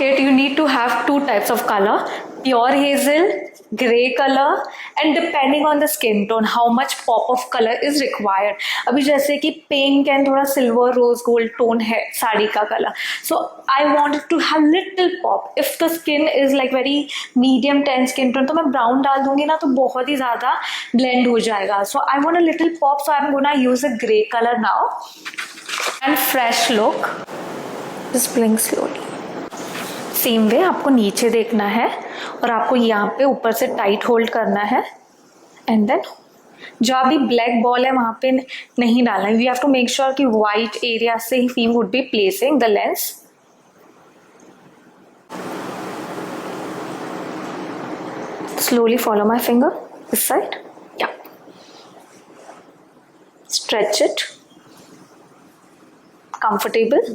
kit, you need to have two types of color, pure hazel, grey color, and depending on the skin tone, how much pop of color is required. अभी जैसे कि pink and थोड़ा silver rose gold tone है साड़ी का color, so I wanted to have little pop. If the skin is like very medium tan skin tone, तो मैं brown डाल दूंगी ना तो बहुत ही ज़्यादा blend हो जाएगा. So I want a little pop, so I'm gonna use a grey color now. And fresh look. Just blink slowly. Same way आपको नीचे देखना है और आपको यहाँ पे ऊपर से टाइट होल्ड करना है एंड देन जो अभी ब्लैक बॉल है वहाँ पे नहीं डालना है. We have to make sure कि वाइट एरिया से ही we would be placing the lens. Slowly follow my finger this side. या स्ट्रेच इट. Comfortable.